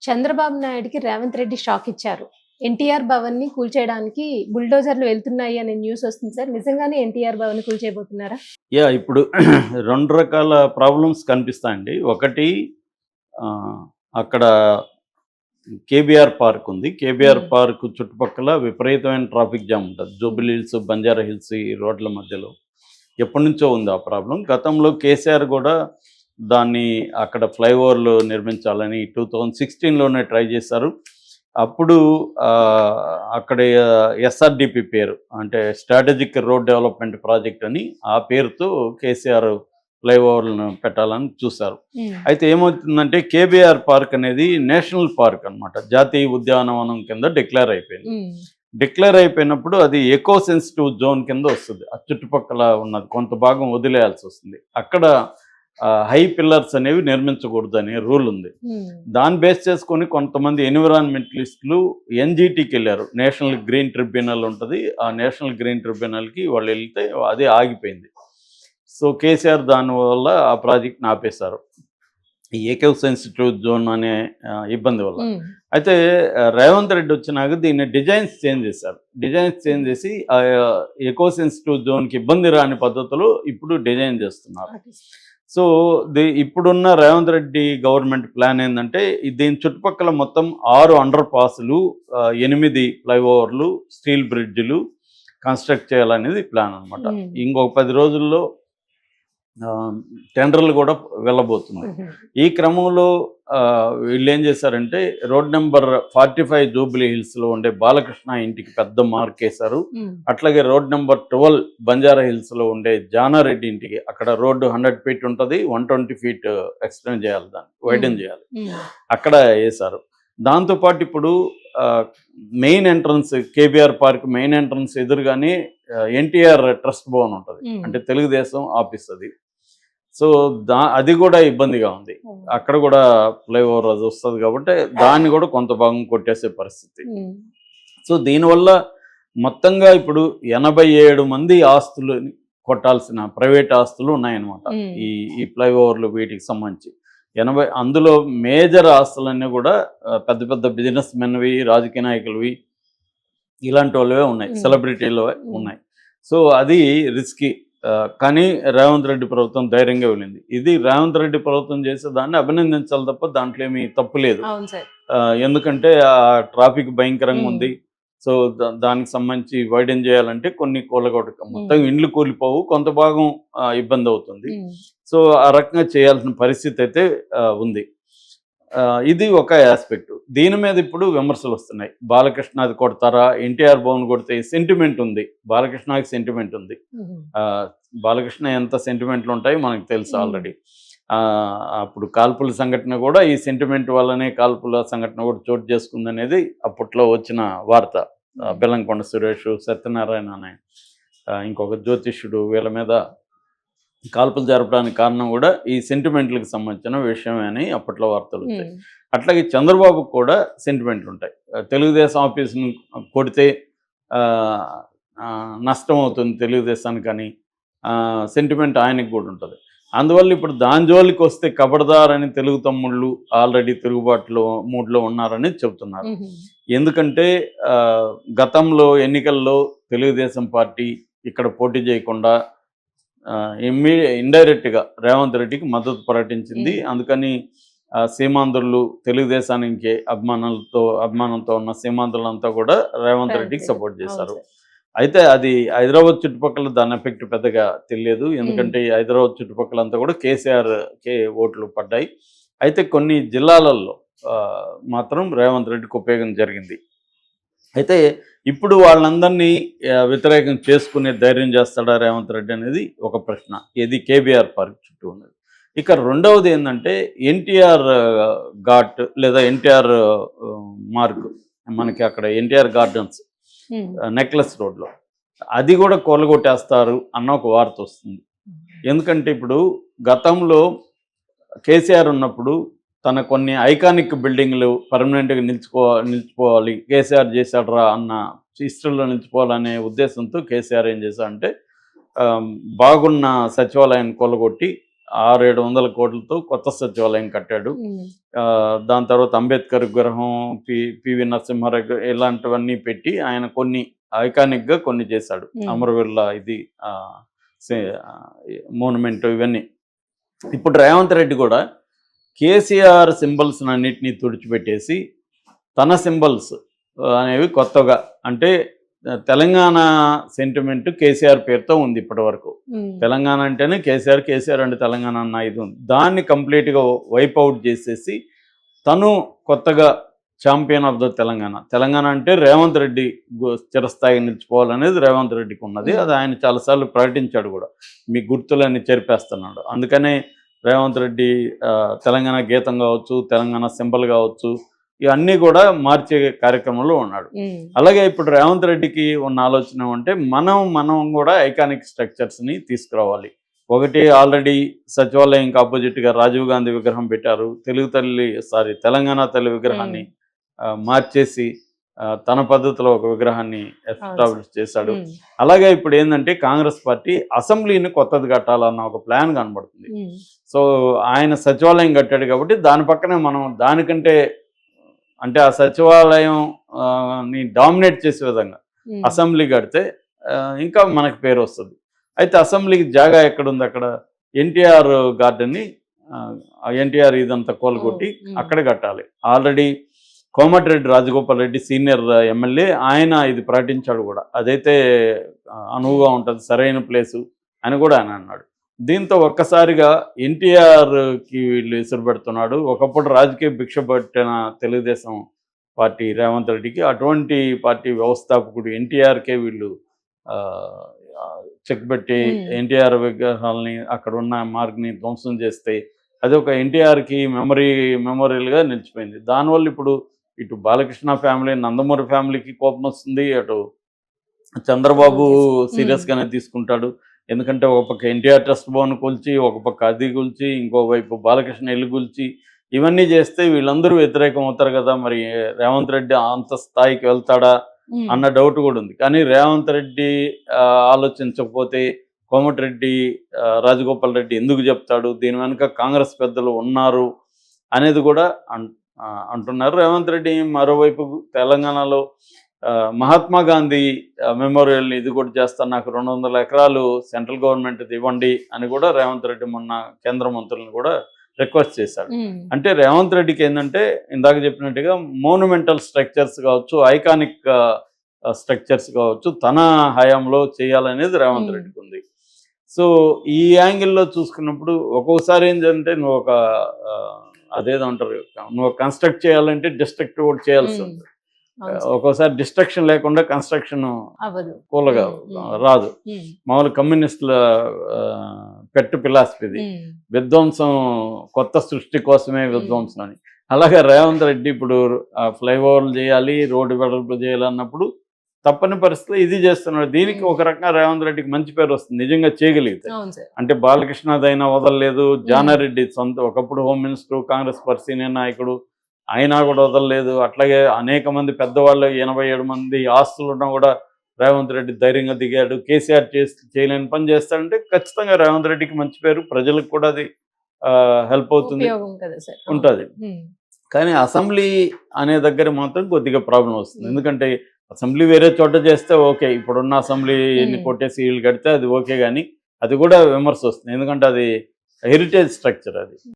చంద్రబాబు నాయుడుకి రేవంత్ రెడ్డి షాక్ ఇచ్చారు. ఎన్టీఆర్ భవన్‌ని కూల్చేయడానికి బుల్డోజర్‌లు వెళ్తున్నాయి అనే న్యూస్ వస్తుంది సార్. నిజంగానే ఎన్టీఆర్ భవన్‌ని కూల్చేయబోతున్నారా? ఇప్పుడు 2 రకాల ప్రాబ్లమ్స్ కనిపిస్తాయండి. ఒకటి ఆహ్, అక్కడ కేబీఆర్ పార్క్ ఉంది. కేబీఆర్ హ్మ్. పార్క్ చుట్టుపక్కల విపరీతమైన ట్రాఫిక్ జామ్ ఉంటది. జూబిలీ హిల్స్, బంజారా హిల్స్ ఈ రోడ్ల మధ్యలో. ఎప్పటినుంచో ఉంది ఆ ప్రాబ్లమ్. గతంలో కేసీఆర్ గూడా దాన్ని అక్కడ ఫ్లైఓవర్‌లు నిర్మించాలని 2016లోనే ట్రై చేశారు. అప్పుడు అక్కడ ఎస్ఆర్‌డిపి పేరు అంటే స్ట్రాటజిక్ రోడ్ డెవలప్‌మెంట్ ప్రాజెక్ట్ అని ఆ పేరుతో కేసీఆర్ ఫ్లైఓవర్‌లను పెట్టాలని చూశారు. హ్మ్. అయితే ఏమవుతుందంటే కేబీఆర్ పార్క్ అనేది నేషనల్ పార్క్ అన్నమాట. జాతీయ ఉద్యానవనం కింద డిక్లేర్ అయిపోయింది. హ్మ్. డిక్లేర్ అయిపోయినప్పుడు అది ఎకో సెన్సిటివ్ జోన్ కింద వస్తుంది. ఆ చుట్టుపక్కల ఉన్నది కొంత భాగం వదిలేయాల్సి వస్తుంది. అక్కడ హై పిల్లర్స్ అనేవి నిర్మించకూడదు అనే రూల్ ఉంది. హ్మ్. దాన్ని బేస్ చేసుకొని కొంతమంది ఎన్విరాన్మెంటలిస్టులు ఎన్జిటికి వెళ్ళారు. నేషనల్ గ్రీన్ ట్రిబ్యునల్ ఉంటుంది. ఆ నేషనల్ గ్రీన్ ట్రిబ్యునల్కి వాళ్ళు వెళ్తే అదే ఆగిపోయింది. సో కేసీఆర్ దానివల్ల ఆ ప్రాజెక్ట్ని ఆపేశారు. ఈ ఎకో సెన్సిటివ్ జోన్ అనే ఇబ్బంది వల్ల. హ్మ్. అయితే రేవంత్ రెడ్డి వచ్చినాక దీన్ని డిజైన్స్ చేంజ్ చేశారు. డిజైన్స్ చేంజ్ చేసి ఎకో సెన్సిటివ్ జోన్కి ఇబ్బంది రాని పద్ధతిలో ఇప్పుడు డిజైన్ చేస్తున్నారు. సో ఇప్పుడున్న రేవంత్ రెడ్డి గవర్నమెంట్ ప్లాన్ ఏంటంటే దీని చుట్టుపక్కల మొత్తం 6 అండర్ పాస్లు, 8 ఫ్లైఓవర్లు, స్టీల్ బ్రిడ్జ్లు కన్స్ట్రక్ట్ చేయాలనేది ప్లాన్ అనమాట. హ్మ్. ఇంకొక 10 రోజుల్లో టెండర్లు కూడా వెళ్ళబోతుంది. హుహు. ఈ క్రమంలో వీళ్ళు ఏం చేశారంటే రోడ్ నెంబర్ 45 జూబ్లీ హిల్స్లో ఉండే బాలకృష్ణ ఇంటికి పెద్ద మార్క్ వేశారు. హ్మ్. అట్లాగే రోడ్ నెంబర్ 12 బంజారా హిల్స్లో ఉండే జానారెడ్డి ఇంటికి అక్కడ రోడ్డు 100 ఫీట్ ఉంటుంది, 120 ఫీట్ ఎక్స్టెండ్ చేయాలి, దాన్ని వైడెన్ చేయాలి, హ్మ్. అక్కడ వేశారు. దాంతోపాటు ఇప్పుడు main entrance KBR park main entrance ఎదురుగానే ఎన్టీఆర్ ట్రస్ట్ భవన్ ఉంటుంది. హ్మ్. అంటే తెలుగుదేశం ఆఫీస్ అది. సో అది కూడా ఇబ్బందిగా ఉంది. హ్మ్. అక్కడ కూడా ఫ్లైఓవర్ అది వస్తుంది కాబట్టి దాన్ని కూడా కొంత భాగం కొట్టేసే పరిస్థితి. హ్మ్. సో దీనివల్ల మొత్తంగా ఇప్పుడు 87 మంది ఆస్తులు కొట్టాల్సిన ప్రైవేట్ ఆస్తులు ఉన్నాయన్నమాట. హ్మ్. ఈ ఈ ఫ్లైఓవర్లు వీటికి సంబంధించి 80, అందులో మేజర్ ఆస్తులన్నీ కూడా పెద్ద పెద్ద బిజినెస్ మెన్వి, రాజకీయ నాయకులవి, ఇలాంటి వాళ్ళవే ఉన్నాయి, హ్మ్. సెలబ్రిటీలు హ్మ్. ఉన్నాయి. సో అది రిస్కీ. కానీ రేవంత్ రెడ్డి ప్రభుత్వం ధైర్యంగా వెళ్ళింది. ఇది రేవంత్ రెడ్డి ప్రభుత్వం చేసే దాన్ని అభినందించాలి తప్ప దాంట్లో ఏమీ తప్పు లేదు. అవును సార్. ఎందుకంటే ట్రాఫిక్ భయంకరంగా హ్మ్. ఉంది. సో దానికి సంబంధించి వైడెన్ చేయాలంటే కొన్ని కూలగొట్టక మొత్తం హ్మ్. ఇండ్లు కూలిపోవు, కొంత భాగం ఇబ్బంది అవుతుంది. హ్మ్. సో ఆ రకంగా చేయాల్సిన పరిస్థితి అయితే ఉంది. ఇది ఒక ఆస్పెక్ట్. దీని మీద ఇప్పుడు విమర్శలు వస్తున్నాయి. బాలకృష్ణ అది కొడతారా? ఎన్టీఆర్ భవన్ కొడితే సెంటిమెంట్ ఉంది. బాలకృష్ణకి సెంటిమెంట్ ఉంది. హుహు. బాలకృష్ణ ఎంత సెంటిమెంట్లు ఉంటాయో మనకు తెలుసు హ్మ్. ఆల్రెడీ. అప్పుడు కాల్పుల సంఘటన కూడా ఈ సెంటిమెంట్ వల్లనే కాల్పుల సంఘటన కూడా చోటు చేసుకుందనేది అప్పట్లో వచ్చిన వార్త. బెల్లంకొండ సురేష్, సత్యనారాయణ అనే ఇంకొక జ్యోతిష్యుడు వీళ్ళ మీద కాల్పులు జరపడానికి కారణం కూడా ఈ సెంటిమెంట్లకు సంబంధించిన విషయమే అని అప్పట్లో వార్తలు వచ్చాయి. హ్మ్. అట్లాగే చంద్రబాబుకు కూడా సెంటిమెంట్లు ఉంటాయి. తెలుగుదేశం ఆఫీస్‌ని కొడితే నష్టం అవుతుంది తెలుగుదేశానికని సెంటిమెంట్ ఆయనకి కూడా ఉంటుంది. అందువల్ల ఇప్పుడు దాని జోలికి వస్తే కబడ్దార్ అని తెలుగు తమ్ముళ్ళు ఆల్రెడీ తిరుగుబాటులో మూడ్లో ఉన్నారని చెబుతున్నారు. హుహు. ఎందుకంటే గతంలో ఎన్నికల్లో తెలుగుదేశం పార్టీ ఇక్కడ పోటీ చేయకుండా ఇండైరెక్ట్గా రేవంత్ రెడ్డికి మద్దతు ప్రకటించింది. హ్మ్. అందుకని సీమాంధ్రులు తెలుగుదేశానికి అభిమానంతో ఉన్న సీమాంధ్రులంతా కూడా రేవంత్ రెడ్డికి సపోర్ట్ అవును చేశారు. సార్. అయితే అది హైదరాబాద్ చుట్టుపక్కల దాని ఎఫెక్ట్ పెద్దగా తెలియదు. హ్మ్. ఎందుకంటే ఈ హైదరాబాద్ చుట్టుపక్కలంతా కూడా కేసీఆర్‌కే ఓట్లు పడ్డాయి. అయితే కొన్ని జిల్లాలలో మాత్రం రేవంత్ రెడ్డికి ఉపయోగం జరిగింది. అయితే ఇప్పుడు వాళ్ళందరినీ వ్యతిరేకం చేసుకునే ధైర్యం చేస్తాడా రేవంత్ రెడ్డి అనేది ఒక ప్రశ్న. ఇది కేబీఆర్ పార్క్ చుట్టూ ఉన్నది. ఇక రెండవది ఏందంటే ఎన్టీఆర్ ఘాట్ లేదా ఎన్టీఆర్ మార్గ్, మనకి అక్కడ ఎన్టీఆర్ గార్డెన్స్ హ్మ్. నెక్లెస్ రోడ్‌లో అది కూడా కూలగొట్టేస్తారు అన్న ఒక వార్త వస్తుంది. ఎందుకంటే ఇప్పుడు గతంలో కేసీఆర్ ఉన్నప్పుడు తన కొన్ని ఐకానిక్ బిల్డింగ్లు పర్మనెంట్‌గా నిలిచిపోవాలి, కేసీఆర్ చేశాడురా అన్న హిస్టరీలో నిలిచిపోవాలనే ఉద్దేశంతో కేసీఆర్ ఏం చేశాడంటే బాగున్న సచివాలయాన్ని కూలగొట్టి 600-700 కోట్లతో కొత్త సచివాలయం కట్టాడు. దాని తర్వాత అంబేద్కర్ విగ్రహం, పివి నరసింహారావు ఇలాంటివన్నీ పెట్టి ఆయన కొన్ని ఐకానిక్గా కొన్ని చేశాడు. అమరవీరుల ఇది మోనుమెంట్ ఇవన్నీ. ఇప్పుడు రేవంత్ రెడ్డి కూడా కేసీఆర్ సింబల్స్ అన్నిటినీ తుడిచిపెట్టేసి తన సింబల్స్ అనేవి కొత్తగా, అంటే తెలంగాణ సెంటిమెంట్ కేసీఆర్ పేరుతో ఉంది ఇప్పటి వరకు. తెలంగాణ అంటేనే కేసీఆర్ అంటే తెలంగాణ అన్న ఇది ఉంది. దాన్ని కంప్లీట్గా వైప్ అవుట్ చేసేసి తను కొత్తగా ఛాంపియన్ ఆఫ్ ద తెలంగాణ అంటే రేవంత్ రెడ్డి చిరస్థాయిగా నిలిచిపోవాలనేది రేవంత్ రెడ్డికి ఉన్నది. అది ఆయన చాలాసార్లు ప్రకటించాడు కూడా, మీ గుర్తులన్నీ చెరిపేస్తున్నాడు. అందుకనే రేవంత్ రెడ్డి తెలంగాణ గీతం కావచ్చు, తెలంగాణ సింబల్ కావచ్చు, ఇవన్నీ కూడా మార్చే కార్యక్రమంలో ఉన్నాడు. అలాగే ఇప్పుడు రేవంత్ రెడ్డికి ఉన్న ఆలోచన అంటే మనం కూడా ఐకానిక్ స్ట్రక్చర్స్ని తీసుకురావాలి. ఒకటి, ఆల్రెడీ సచివాలయంకి ఆపోజిట్గా రాజీవ్ గాంధీ విగ్రహం పెట్టారు. తెలంగాణ తల్లి విగ్రహాన్ని మార్చేసి తన పద్ధతిలో ఒక విగ్రహాన్ని ఎస్టాబ్లిష్ చేశాడు. అలాగే ఇప్పుడు ఏంటంటే కాంగ్రెస్ పార్టీ అసెంబ్లీని కొత్తది కట్టాలన్న ఒక ప్లాన్ కనబడుతుంది. సో ఆయన సచివాలయం కట్టాడు కాబట్టి దాని పక్కనే మనం దానికంటే అంటే ఆ సచివాలయం ని డామినేట్ చేసే విధంగా అసెంబ్లీ కడితే ఇంకా మనకు పేరు వస్తుంది. అయితే అసెంబ్లీకి జాగా ఎక్కడుంది? అక్కడ ఎన్టీఆర్ గార్డెన్ని ఎన్టీఆర్ ఇదంతా కోలుకొట్టి అక్కడ కట్టాలి. Already Komatireddy Rajagopal Reddy senior MLA ఆయన ఇది ప్రకటించాడు కూడా, అదైతే అనువుగా ఉంటుంది, సరైన ప్లేసు అని కూడా ఆయన అన్నాడు. దీంతో ఒక్కసారిగా ఎన్టీఆర్కి వీళ్ళు ఎసురు పెడుతున్నాడు. ఒకప్పుడు రాజకీయ భిక్ష పట్టిన తెలుగుదేశం పార్టీ రేవంత్ రెడ్డికి అటువంటి పార్టీ వ్యవస్థాపకుడు ఎన్టీఆర్కే వీళ్ళు చెక్ పెట్టి ఎన్టీఆర్ విగ్రహాలని అక్కడ ఉన్న మార్గ్ని ధ్వంసం చేస్తే అది ఒక ఎన్టీఆర్కి మెమోరియల్గా నిలిచిపోయింది. దానివల్ల ఇప్పుడు ఇటు బాలకృష్ణ ఫ్యామిలీ, నందమూరి ఫ్యామిలీకి కోపం వస్తుంది, అటు చంద్రబాబు సీరియస్గానే తీసుకుంటాడు. ఎందుకంటే ఒక పక్క ఎన్టీఆర్ ట్రస్ట్ భవన్ కూల్చి, ఒక పక్క అది కూల్చి, ఇంకోవైపు బాలకృష్ణ ఇల్లు కూల్చి, ఇవన్నీ చేస్తే వీళ్ళందరూ వ్యతిరేకం అవుతారు కదా. మరి రేవంత్ రెడ్డి అంత స్థాయికి వెళ్తాడా అన్న డౌట్ కూడా ఉంది. కానీ రేవంత్ రెడ్డి ఆలోచించకపోతే కోమటిరెడ్డి రాజగోపాల్ రెడ్డి ఎందుకు చెప్తాడు? దీని వెనుక కాంగ్రెస్ పెద్దలు ఉన్నారు అనేది కూడా అంటున్నారు. రేవంత్ రెడ్డి మరోవైపు తెలంగాణలో మహాత్మా గాంధీ మెమోరియల్ని ఇది కూడా చేస్తాను, నాకు 200 ఎకరాలు సెంట్రల్ గవర్నమెంట్ ఇవ్వండి అని కూడా రేవంత్ రెడ్డి మొన్న కేంద్ర మంత్రులను కూడా రిక్వెస్ట్ చేశాడు. అంటే రేవంత్ రెడ్డికి ఏంటంటే ఇందాక చెప్పినట్టుగా మోనుమెంటల్ స్ట్రక్చర్స్ కావచ్చు, ఐకానిక్ స్ట్రక్చర్స్ కావచ్చు, తన హయాంలో చేయాలనేది రేవంత్ రెడ్డికి ఉంది. సో ఈ యాంగిల్లో చూసుకున్నప్పుడు ఒక్కొక్కసారి ఏంటంటే నువ్వు ఒక అదేదో అంటారు, నువ్వు కన్స్ట్రక్ట్ చేయాలంటే డిస్ట్రక్ట్ కూడా చేయాల్సి ఉంది. ఒక్కోసారి డిస్ట్రక్షన్ లేకుండా కన్స్ట్రక్షన్ కూలగా రాదు. మామూలు కమ్యూనిస్టుల పెట్టు ఫిలాసఫీది, విధ్వంసం కొత్త సృష్టి కోసమే విధ్వంసం అని. అలాగే రేవంత్ రెడ్డి ఇప్పుడు ఫ్లైఓవర్లు చేయాలి, రోడ్డు వెడల్పు చేయాలన్నప్పుడు తప్పని పరిస్థితులు ఇది చేస్తున్నాడు. దీనికి ఒక రకంగా రేవంత్ రెడ్డికి మంచి పేరు వస్తుంది నిజంగా చేయగలిగితే. అంటే బాలకృష్ణదైనా వదలలేదు, జానారెడ్డి ఒకప్పుడు home minister, Congress party senior నాయకుడు, అయినా కూడా వదలలేదు. అట్లాగే అనేక మంది పెద్దవాళ్ళు 87 మంది ఆస్తులున్నా కూడా రేవంత్ రెడ్డి ధైర్యంగా దిగాడు. కేసీఆర్ చేయలేని పని చేస్తాడంటే ఖచ్చితంగా రేవంత్ రెడ్డికి మంచి పేరు, ప్రజలకు కూడా అది హెల్ప్ అవుతుంది, ఉంటుంది. కానీ అసెంబ్లీ అనే దగ్గర మాత్రం కొద్దిగా ప్రాబ్లం వస్తుంది. ఎందుకంటే అసెంబ్లీ వేరే చోట చేస్తే ఓకే, ఇప్పుడున్న అసెంబ్లీని కొట్టేసి వీళ్ళు కడితే అది ఓకే, కానీ అది కూడా విమర్శ వస్తుంది. ఎందుకంటే అది హెరిటేజ్ స్ట్రక్చర్ అది.